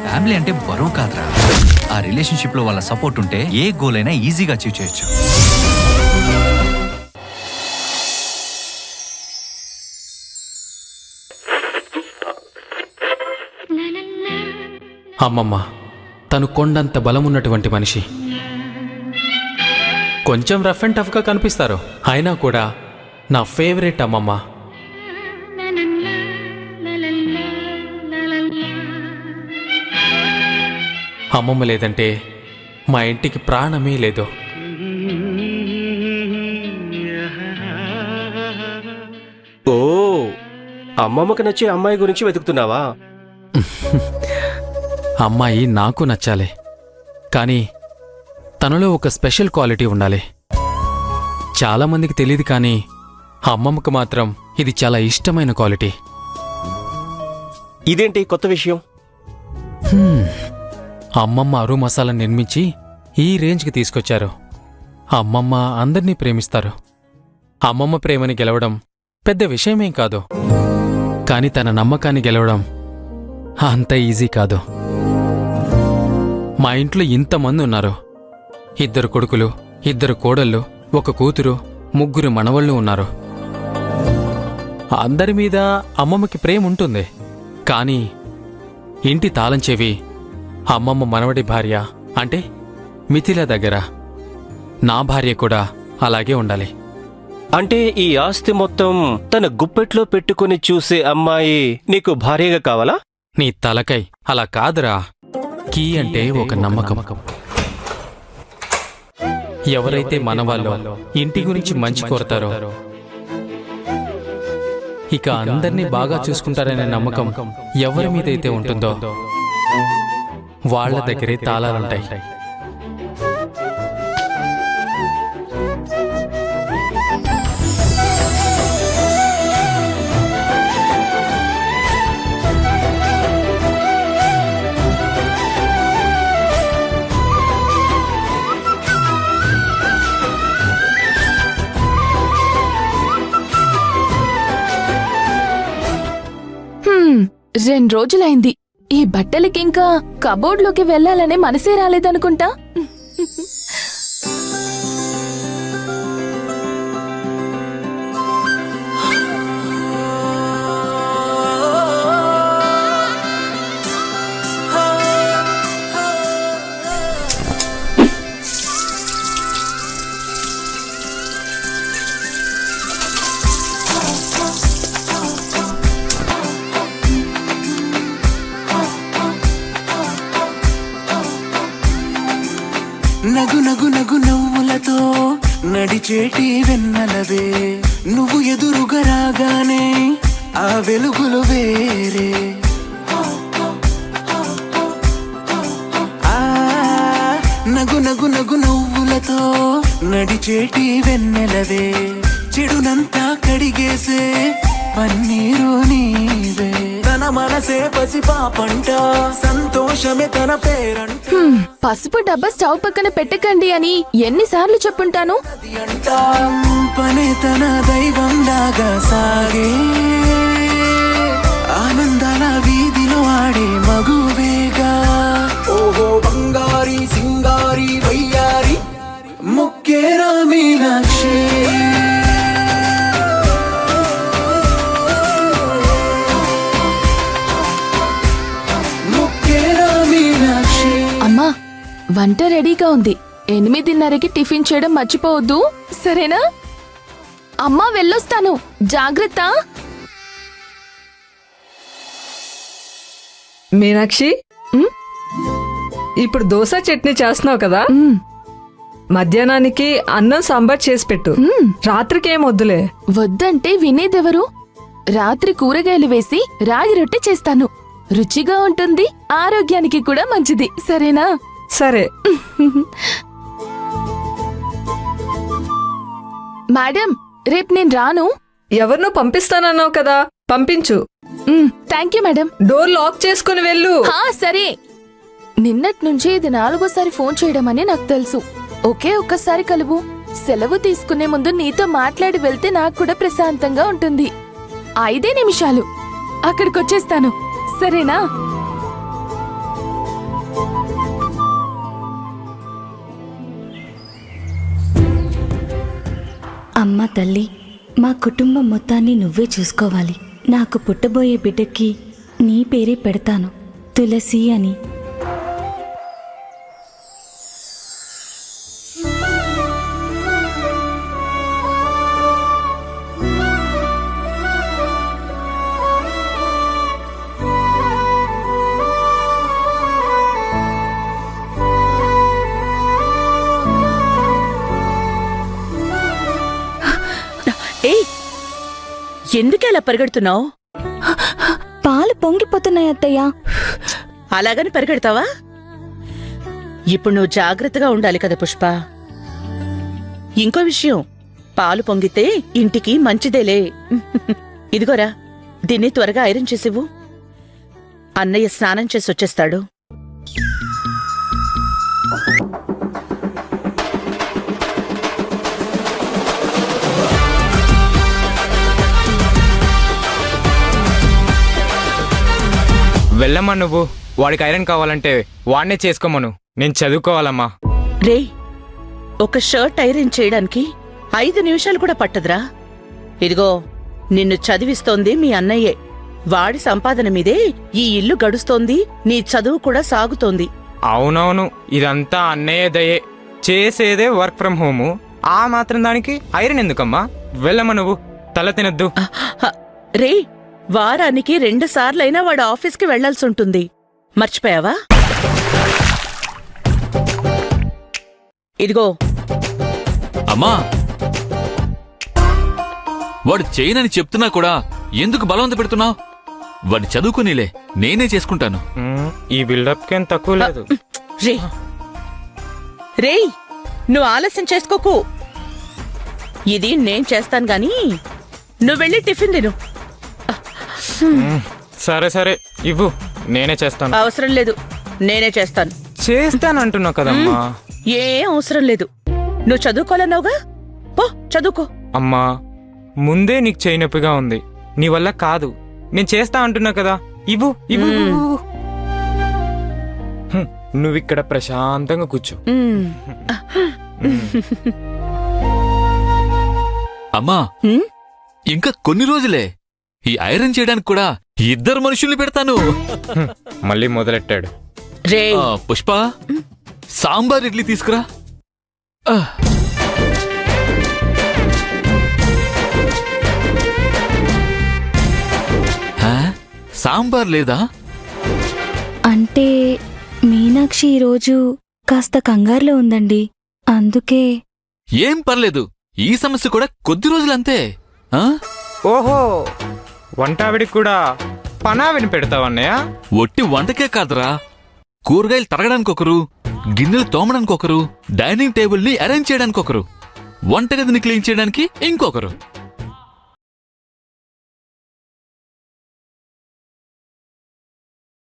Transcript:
Family అంటే బరువు కాదురా, ఆ రిలేషన్షిప్ లో వాళ్ళ సపోర్ట్ ఉంటే ఏ గోల్ అయినా ఈజీగా అచీవ్ చేయొచ్చు. అమ్మమ్మ తను కొండంత బలమున్నటువంటి మనిషి. కొంచెం రఫ్ అండ్ టఫ్గా కనిపిస్తారు, అయినా కూడా నా ఫేవరెట్ అమ్మమ్మ. అమ్మమ్మ లేదంటే మా ఇంటికి ప్రాణమే లేదు. ఓ, అమ్మమ్మకి నచ్చే అమ్మాయి గురించి వెతుకుతున్నావా? అమ్మాయి నాకు నచ్చాలి, కానీ తనలో ఒక స్పెషల్ క్వాలిటీ ఉండాలి. చాలామందికి తెలియదు, కానీ అమ్మమ్మకు మాత్రం ఇది చాలా ఇష్టమైన క్వాలిటీ. ఇదేంటి కొత్త విషయం? అమ్మమ్మ అరు మసాలా నిర్మించి ఈ రేంజ్కి తీసుకొచ్చారు. అమ్మమ్మ అందర్నీ ప్రేమిస్తారు. అమ్మమ్మ ప్రేమని గెలవడం పెద్ద విషయమేం కాదు, కానీ తన నమ్మకాన్ని గెలవడం అంత ఈజీ కాదు. మా ఇంట్లో ఇంతమంది ఉన్నారు. 2 కొడుకులు, 2 కోడళ్ళు, 1 కూతురు, 3 మనవళ్ళు ఉన్నారు. అందరి మీద అమ్మమ్మకి ప్రేమ ఉంటుంది, కానీ ఇంటి తాళం చెవి అమ్మమ్మ మనవడి భార్య అంటే మిథిల దగ్గర. నా భార్య కూడా అలాగే ఉండాలి. అంటే ఈ ఆస్తి మొత్తం తన గుప్పెట్లో పెట్టుకుని చూసే అమ్మాయి నీకు భార్యగా కావాలా? నీ తలకై, అలా కాదురా. కీ అంటే ఒక నమ్మకం. ఎవరైతే మనవాళ్ళో ఇంటి గురించి మంచి కోరతారో, ఇక అందర్నీ బాగా చూసుకుంటారనే నమ్మకం ఎవరి మీదైతే ఉంటుందో వాళ్ళ దగ్గరే తాళాలుంటాయి. రెండు రోజులైంది. ఈ బట్టలకింకా కబోర్డ్లోకి వెళ్లాలనే మనసే రాలేదనుకుంటా. నగు నగు నగు నవ్వులతో నడిచేటి వెన్నెలవే, నువ్వు ఎదురుగా రాగానే ఆ వెలుగులు వేరే. నగు నగు నగు నవ్వులతో నడిచేటి వెన్నెలవే, చెడునంతా కడిగేసే పన్నీరు నీవే. తన మనసే పసిపాపంట, సంతోషమే తన పేరంట. పసుపు డబ్బా స్టవ్ పక్కన పెట్టకండి అని ఎన్నిసార్లు చెప్పుంటాను. పనే తన దైవం లాగా సాగే, ఆనందాల వీధిలో ఆడే మగువేగా. ఓహో బంగారి సింగారి వయ్యారి ముక్కేరా మీనాక్షి. అమ్మా, వంట రెడీగా ఉంది. 8:30కి టిఫిన్ చేయడం మర్చిపోవద్దు, సరేనా? అమ్మా వెళ్ళొస్తాను, జాగ్రత్త. మీనాక్షి, ఇప్పుడు దోశ చట్నీ చేస్తున్నావు కదా, మధ్యాహ్నానికి అన్నం సాంబార్ చేసి పెట్టు. రాత్రికి ఏం వద్దులే. వద్దంటే వినేదెవరు? రాత్రి కూరగాయలు వేసి రాగి రొట్టె చేస్తాను. రుచిగా ఉంటుంది, ఆరోగ్యానికి కూడా మంచిది, సరేనా? సరే. మేడం, రేపు నేను రాను. ఎవరినో పంపిస్తానన్నావు కదా, పంపించు. Thank you madam. Door lock చేసుకుని వెళ్ళు. సరే. నిన్నటి నుంచి ఇది 4వసారి ఫోన్ చేయడం అని నాకు తెలుసు. ఒకే ఒక్కసారి కలువు. సెలవు తీసుకునే ముందు నీతో మాట్లాడి వెళ్తే నాకు కూడా ప్రశాంతంగా ఉంటుంది. 5 నిమిషాలు. అక్కడికొచ్చేస్తాను సరేనా? అమ్మా తల్లి, మా కుటుంబం మొత్తాన్ని నువ్వే చూసుకోవాలి. నాకు పుట్టబోయే బిడ్డకి నీ పేరే పెడతాను, తులసి అని. ఏయ్, ఎందుకలా పరిగెడుతున్నావు? పాలు పొంగిపోతున్నాయి అత్తయ్య. అలాగని పరిగెడతావా? ఇప్పుడు నువ్వు జాగ్రత్తగా ఉండాలి కదా పుష్ప. ఇంకో విషయం, పాలు పొంగితే ఇంటికి మంచిదేలే. ఇదిగోరా, దీన్ని త్వరగా ఐరన్ చేసివ్వు. అన్నయ్య స్నానం చేసి వచ్చేస్తాడు. వెళ్ళమ్మా, నువ్వు వాడికి ఐరన్ కావాలంటే వాడినే చేసుకోమను. నేను చదువుకోవాలమ్మా. రే, ఒక షర్ట్ ఐరన్ చేయడానికి 5 నిమిషాలు కూడా పట్టదురా. ఇదిగో, నిన్ను చదివిస్తోంది మీ అన్నయ్యే. వాడి సంపాదన మీదే ఈ ఇల్లు గడుస్తోంది, నీ చదువు కూడా సాగుతోంది. అవునవును, ఇదంతా అన్నయ్య దయే. చేసేదే వర్క్ ఫ్రమ్ హోము. ఆ మాత్రం దానికి ఐరన్ ఎందుకమ్మా? వెళ్ళమ్మా, నువ్వు తల తినద్దు. రే, వారానికి 2 సార్లైనా వాడు ఆఫీస్కి వెళ్లాల్సి ఉంటుంది. మర్చిపోయావా? ఇదిగో, అమ్మా, వాడు చేయనని చెప్తున్నా కూడా ఎందుకు బలవంత పెడుతున్నావు? వాడి చదువుకునిలే, నేనే చేసుకుంటాను. ఈ బిల్డప్ కేం తక్కువ లేదు. రే రేయ్, నువ్వు ఆలస్యం చేసుకోకు. ఇది నేను చేస్తాను గాని నువ్వు వెళ్ళి టిఫిన్ తిను. సరే సరే, ఇవ్వు, నేనే చేస్తాను. అవసరం లేదు, నేనే చేస్తాను. చేస్తానంటున్నావు కదమ్మా. ఏం అవసరం లేదు. నువ్వు చదువుకోవాలన్నావుగా, పో చదువుకో. అమ్మా, ముందే నీకు చేయి నొప్పిగా ఉంది. నీ వల్ల కాదు. నేను చేస్తా అంటున్నా కదా. ఇవ్వు ఇవ్వు. నువ్విక్కడ ప్రశాంతంగా కూర్చో. అమ్మా, ఇంకా కొన్ని రోజులే. ఈ ఐరన్ చేయడానికి కూడా 2 మనుషుల్ని పెడతాను. మళ్ళీ మొదలెట్టాడు. రే, పుష్ప, సాంబార్ ఇడ్లీ తీసుకురా. సాంబార్ లేదా? అంటే మీనాక్షి ఈరోజు కాస్త కంగారులో ఉందండి, అందుకే. ఏం పర్లేదు, ఈ సమస్య కూడా కొద్ది రోజులంతే. ఓహో, వంటావిడికి కూడా పనావిని పెడతావన్నయ్య? ఒట్టి వంటకే కాదురా, కూరగాయలు తరగడానికి ఒకరు, గిన్నెలు తోమడానికి ఒకరు, డైనింగ్ టేబుల్ ని అరేంజ్ చేయడానికి ఒకరు, వంటగదిని క్లీన్ చేయడానికి ఇంకొకరు.